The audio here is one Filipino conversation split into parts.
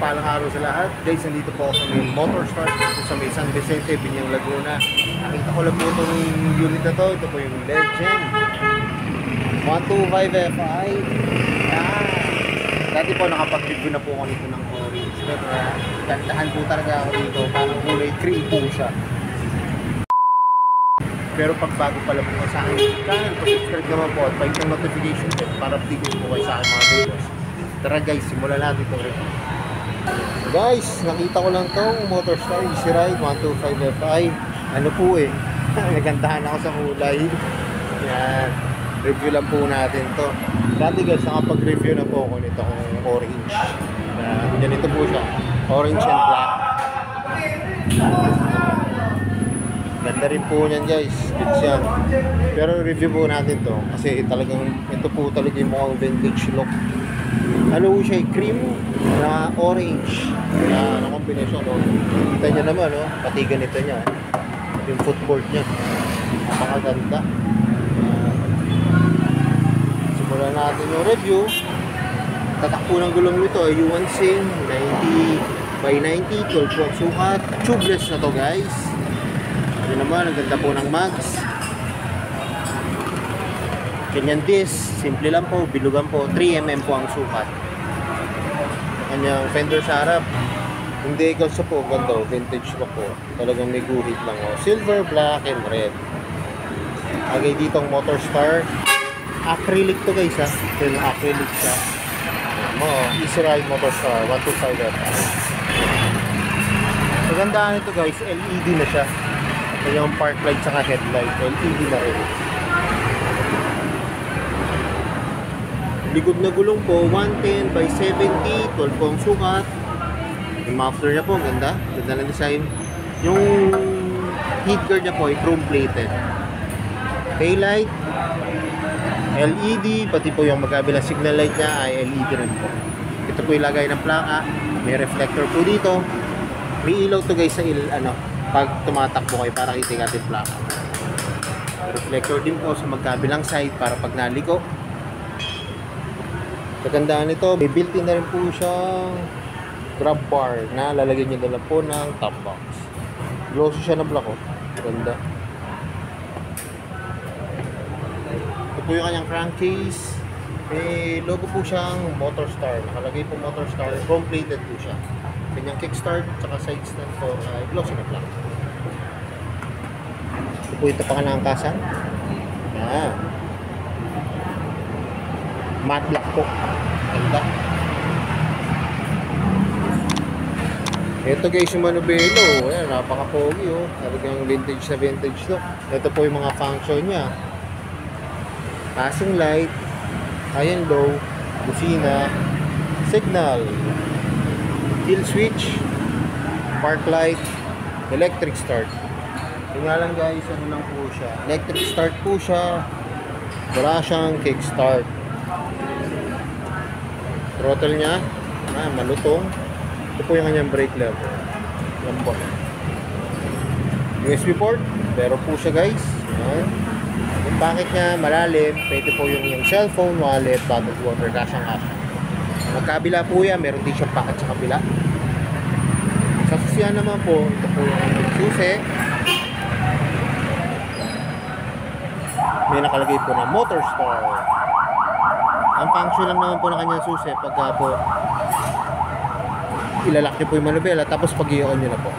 Mapagpalang araw sa lahat. Guys, nandito po ako sa may Motor Start dito sa may San Vicente, Binyang, Laguna. Nakita ko lang po itong unit na to. Ito po yung Legend 125 Fi. Dati po nakapag-review na po ako nito ng orange. Pero gandahan po talaga ako dito. Parang kulay cream po siya. Pero pag bago pala po sa akin channel, subscribe naman po at pa yung notification bell para update po kayo sa aking mga videos. Tara guys, simulan natin itong review. Guys, nakita ko lang itong Motorstar Easy Ride 125 Fi. Ano po eh, nagandahan ako sa kulay. Yan, review lang po natin to. Dati guys, nakapag-review na po ako nito kung orange. Ganito po siya, orange and black. Ganda rin po niyan guys, goods yan. Pero review po natin to kasi talagang ito po talaga yung mukhang vintage look. Ano siya, cream na orange na kombinasyon, no? Kita nyo naman, no? Pati ganito niya, yung footboard niya, napakaganda. Simulan natin yung review. Tatakbo ng gulong nito ay Yuansing 90 by 90, 12 volt sukat, tubeless na to guys. Yun naman, ang ganda po ng mags. Ganyan disc, simple lang po, bilugan po, 3mm po ang sukat. Kanyang fender sa harap, hindi kasi po, ganda, vintage look po. Talagang may guhit lang o. Silver, black, and red. Agay ditong Motorstar. Acrylic to guys ha. Ito yung acrylic siya. Easy Ride Motorstar 125 Fi. Magandaan ito guys, LED na siya. Ito yung park light saka headlight, LED na rin. Likod na gulong po, 110 by 70, 12 po ang sukat. Yung muffler niya po, ganda. Ganda ng design. Yung heat guard niya po ay chrome plated. Taillight, LED, pati po yung magkabilang signal light niya ay LED rin po. Ito po ilagay ng plaka. May reflector po dito. May ilaw to guys sa pag tumatakbo kayo para kita natin plaka. Reflector din po sa magkabilang side para pag naliko. Kagandaan nito, may built-in na rin po siyang grab bar na lalagyan nyo na lang po ng top box. Glossy siya na black, oh. Ganda. Ito po yung kanyang crankcase. May logo po siyang Motorstar. Nakalagay po Motorstar. Chrome plated po siya. Kanyang kickstart at side stand po ay glossy na black. Ito po yung tapakan ng angkasan. Matte black po. Ganda. Ito guys yung Manubelo. Ayan, napaka-pogi oh. Talagang vintage na vintage look. Ito po yung mga function niya. Passing light, high and low, busina, signal, kill switch, park light, electric start. Yung nga lang guys, ano lang po siya. Electric start po siya. Wala siyang kickstart. Throttle niya, malutong. Ito po yung kanyang brake lever. Lambot. USB port, pero po siya guys. Ayan. Yung pocket niya, malalim. Pwede po yung cellphone, wallet, bottled water, kasyang-kasya. Magkabila po yan, meron din siyang pocket sa kabila. Sa susiyan naman po, ito po yung susi. May nakalagay po na Motorstar. Ang function lang naman po ng kanyang susi pagka po ilalak nyo po yung manubela tapos pag i-on nyo na po.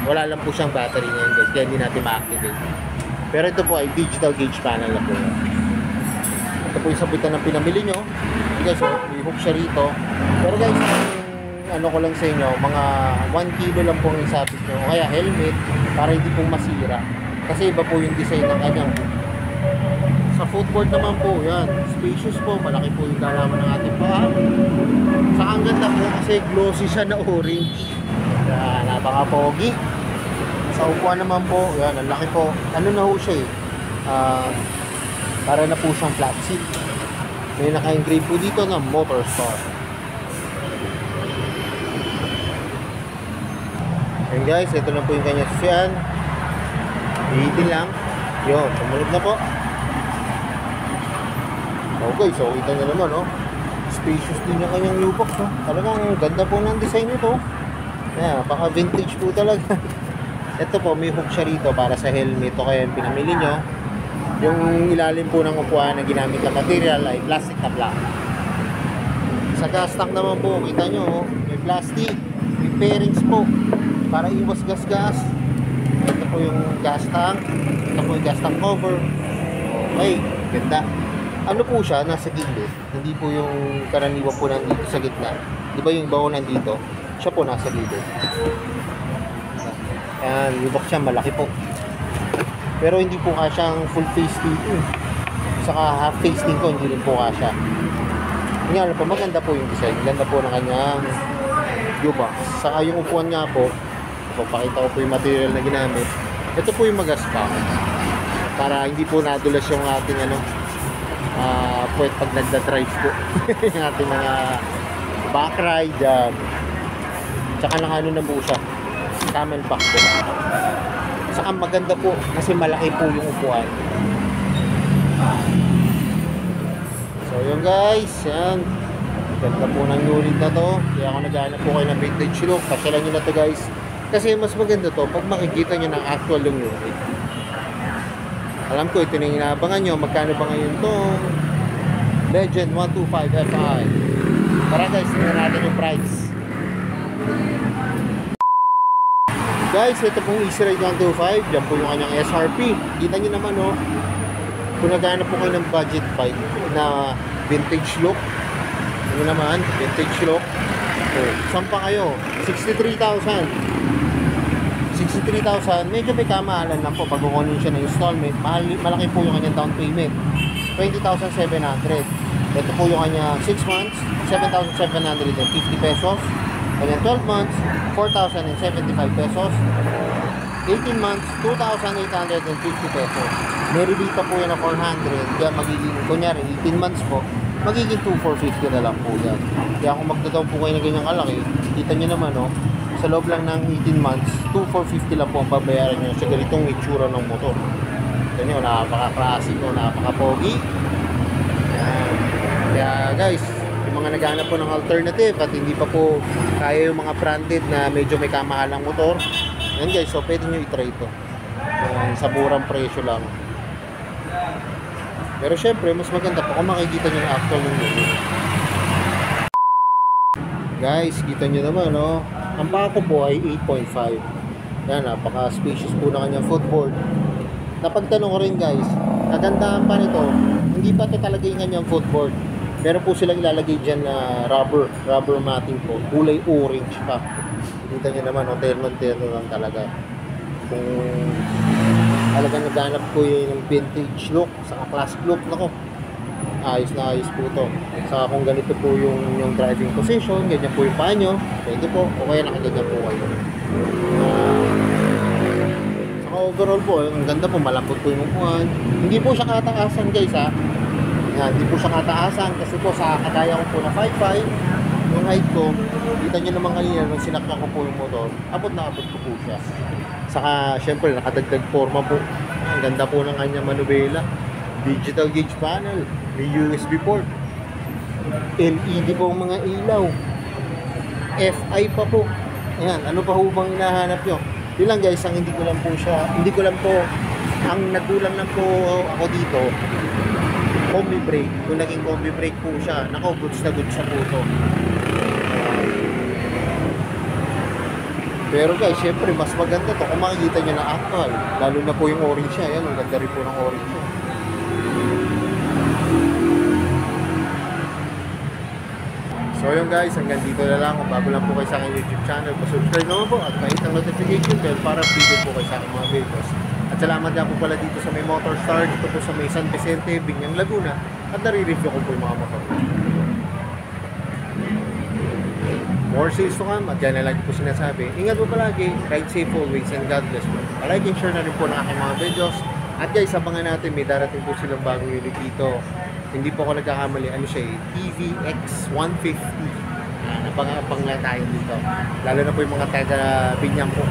Wala lang po siyang battery ngayon guys, kaya hindi natin ma-activate. Pero ito po ay digital gauge panel na po. Ito po yung sabitan ng pinamili nyo. Guys, may hook siya rito. Pero guys, ano ko lang sa inyo, mga 1 kilo lang po ang isapit nyo. O kaya helmet para hindi po masira. Kasi iba po yung design ng kanyang hook. Sa footboard naman po, yan, spacious po, malaki po yung dalaman ng ating paa. Sa ang ganda po kasi glossy siya na orange. Yan, napaka-pogi. Sa upuan naman po, yan, ang laki po. Ano na po siya eh, para na po siyang flat seat. May naka-engrave po dito ng Motorstar. And guys, ito na po yung kanyang susian. Hihitin lang. Yun, sumunod na po. Okay, so kita nyo naman, oh. Spacious din yung kanyang U-Box, no? Talagang ganda po ng design nito. Ayan, baka vintage po talaga. Ito po, may hook siya rito para sa helmet o kaya yung pinamili nyo. Yung ilalim po ng upuan na ginamit na material ay plastic na black. Sa gas tank naman po, kita nyo, may plastic, may pairings po para iwas gas-gas. Ito po yung gas tank. Ito po yung gas tank cover. Okay, ganda. Ano po siya, nasa gilid. Hindi po yung karaniwan po nandito sa gitna. Di ba yung baon nandito? Siya po nasa gilid. Ayan, yung box siya malaki po. Pero hindi po kasyang full face dito. Saka half face din ko, hindi rin po kasya. Nga po, maganda po yung design. Ganda po ng kanyang U-Box. Saka yung upuan nga po, pakita ko po yung material na ginamit. Ito po yung magaspa. Para hindi po nadulas yung ating puwet pag nagda-drive po. Yung ating mga back ride. Tsaka nang na po siya. Camel back po. Saka maganda po kasi malaki po yung upuan. So yun guys, yan. Ganda po ng unit na to. Kaya ako naghahanap po kayo ng vintage look. Pasyalan nyo na to guys. Kasi mas maganda to pag makikita nyo ng actual yung unit. Alam ko ito na yung inaabangan nyo. Magkano ba ngayon tong Legend 125 Fi? Tara guys, tingnan natin yung price. Guys, ito pong Easy Ride 125. Yan po yung kanyang SRP. Kita nyo naman, oh. Kung naghahanap po kayo ng budget bike na vintage look, ano naman, vintage look. Oh, saan pa kayo? 63,000. 63,000. Medyo may kamahalan lang po pag kukunin siya ng installment. Malaki po yung kanyang down payment. 20,700. Ito po yung kanya 6 months, 7,750 pesos. Kanya 12 months, 4,075 pesos. 18 months, 2,850 pesos. May rebate po yan na 400. Kaya magiging, kunyari, 18 months po, magiging 2,450 na lang po yan. Kaya kung magdadaw po kayo na ganyang kalaki, kita nyo naman, no, sa loob lang ng 18 months, 2,450 lang po ang babayaran nyo sa ganitong itsura ng motor. Ito nyo, napaka-classic, napaka-pogi. Kaya guys, yung mga naghahanap po ng alternative at hindi pa po kaya yung mga branded na medyo may kamahalang motor, yan guys, so pwede nyo i-try ito. Sa murang presyo lang. Pero syempre, mas maganda pa kung makikita nyo yung actual ng unit. Guys, kita nyo naman, no? Ang pako po ay 8.5. Yan, napaka-spacious po na kanyang footboard. Napagtanong ko rin guys, kagandahan pa nito, hindi pa ito talaga yung kanyang footboard. Meron po silang ilalagay dyan na rubber matting po, kulay orange pa. Kita nyo naman, no? Terno lang talaga. Kung talagang naghanap ko yung vintage look, saka classic look, nako, ayos na ayos po ito. Saka kung ganito po yung driving position, ganyan po yung paa nyo, pwede po, o kaya nakaganyan po kayo. Saka overall po, ang ganda po, malambot po yung upuan. Hindi po siya kataasan guys ha. Yan, hindi po siya kataasan kasi po sa kagaya ko po na 5'5", yung height ko, kita nyo naman kanina nung sinakyan ko po yung motor, abot na abot ko po siya. Saka syempre nakadagdag forma po. Ang ganda po ng kanyang manubela. Digital gauge panel, may USB port, LED po ang mga ilaw, FI pa po. Ayan, ano pa ho bang hinahanap nyo? Yun lang guys, ang hindi ko lang po, ang nagulang lang po ako dito, combi brake. Kung naging combi brake po siya, nako, goods na goods sa po ito. Pero guys, syempre mas maganda to kung makikita nyo na actual. Lalo na po yung orange niya. Ayan, ang ganda rin po ng orange niya. So yun guys, hanggang dito na lang. Kung bago lang po kayo sa aking YouTube channel, pa-subscribe naman po at mahit ang notification bell para updated po kayo sa aking mga videos. At salamat nga po pala dito sa may Motor Star, dito po sa may San Vicente, Biñang, Laguna. At nare-review ko po yung mga motor. More sales to come, at yan na lang po sinasabi. Ingat po palagi, ride safe always, and God bless po. Like and share na rin po ng aking mga videos. At guys, abangan natin, may darating po silang bagong unit dito. Hindi po ako nagkakamali, ano siya eh, TVX 150. Napang-apang lang tayo dito. Lalo na po yung mga taga Biñang po.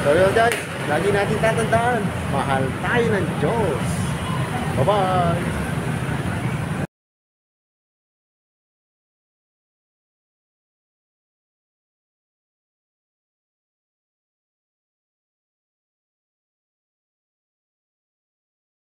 So yun guys, lagi natin tatandaan, mahal tayo ng Diyos. Bye-bye!